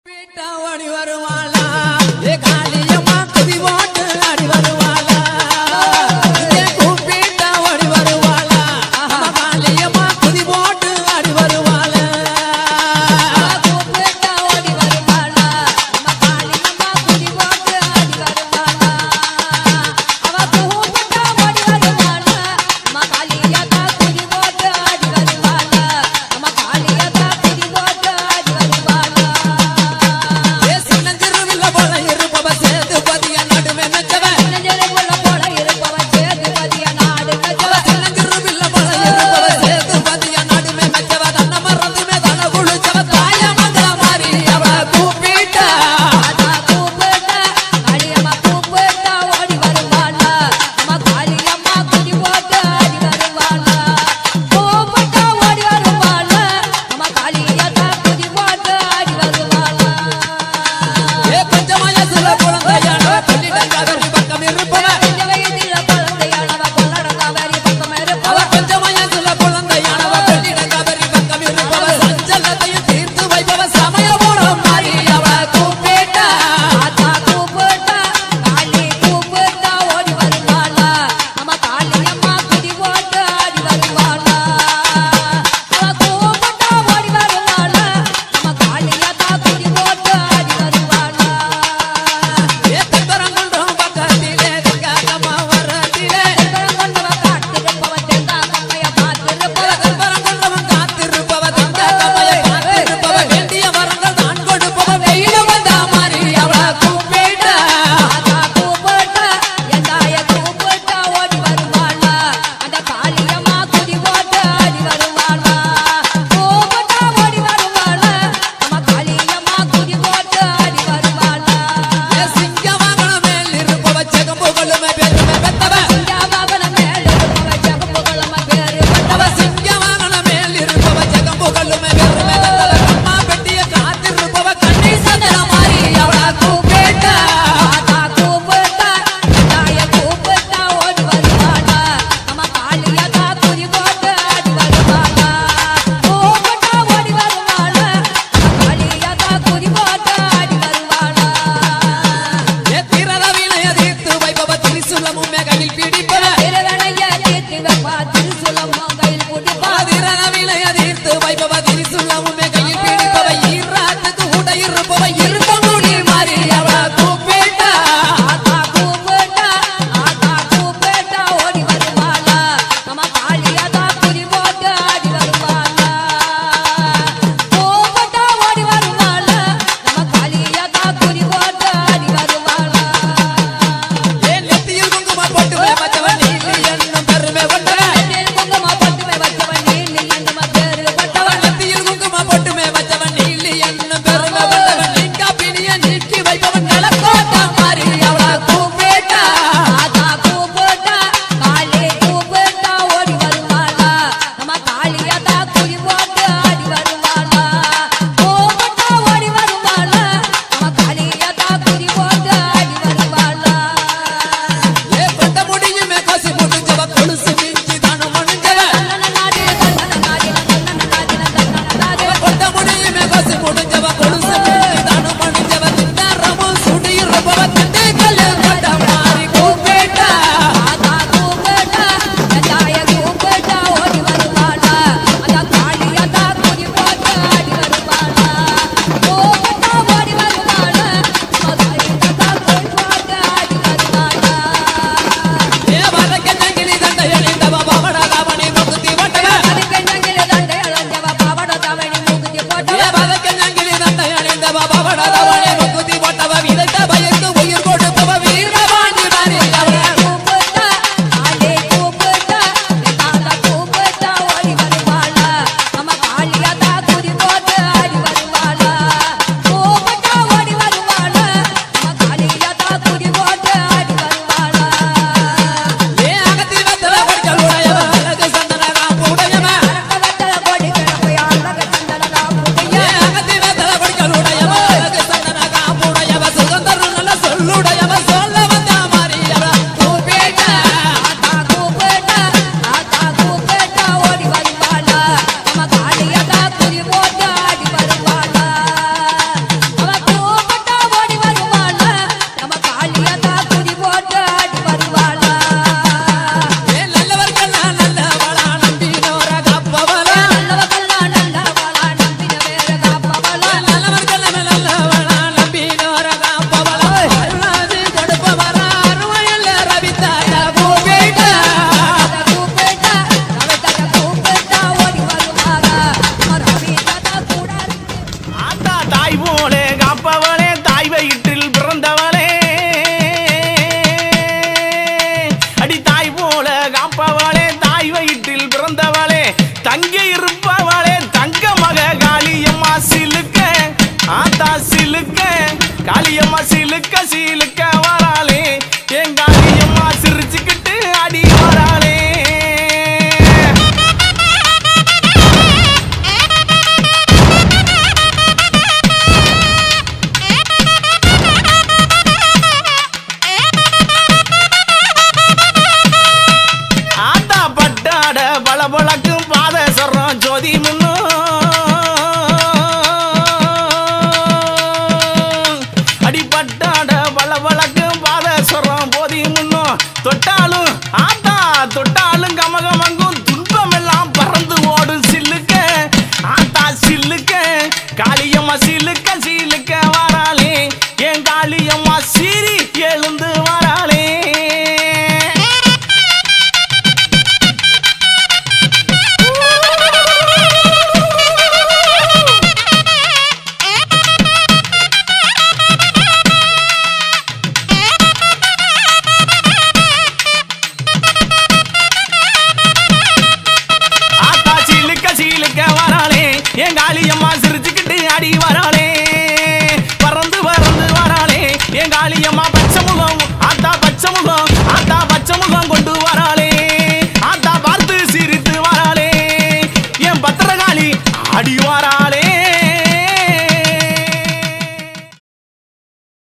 ஓடி வருவாளா ஏ காளியம்மா குதி போட்டு ஆடி வருவாளா ஏ கூப்பிட்டா ஓடி வருவாளா காளியம்மா குதி போட்டு ஆடி வருவாளா கூப்பிட்டா ஓடி வருவாளா காளியம்மா குதி போட்டு ஆடி வருவாளா அவ கூப்பிட்டா ஓடி வருவாளா காளியம்மா குதி போட்டு ஆடி வருவாளா காளியம்மா குதி போட்டு ஆடி வருவாளா சிலுக்க காளியம்மா சிலுக்க சிலுக்க வராளே என் காளியம்மா சிரிச்சுக்கிட்டு அடி வராளே ஆத்தா பட்டாட பளபளக்கும் பாத சொல்றோம் ஜோதி முன்னும் அடிப்பட்டாட பளபளக்கும் பாத சொல்றோம் போதி முன்னும் தொட்டாலும் ஆத்தா தொட்டாலும் கமகமங்கும் துன்பம் எல்லாம் பறந்து ஓடும் சில்லுக்க ஆத்தா சில்லுக்க காளியம்மா சிலுக்க சிலுக்க வராளே என் காளியம்மா சீறி எழுந்து வராளே ஆத்தா சிலுக்க சிலுக்க வராளே என் காளியம்மா சிரிச்சுக்கிட்டு அடி வராளே பறந்து பறந்து வராளே என் காளியம்மா பச்சை முகம் ஆத்தா பச்சை முகம் ஆத்தா பச்சை முகம் கொண்டு வராளே ஆத்தா பார்த்து சிரித்து வராளே என் பத்திரகாளி அடி வராளே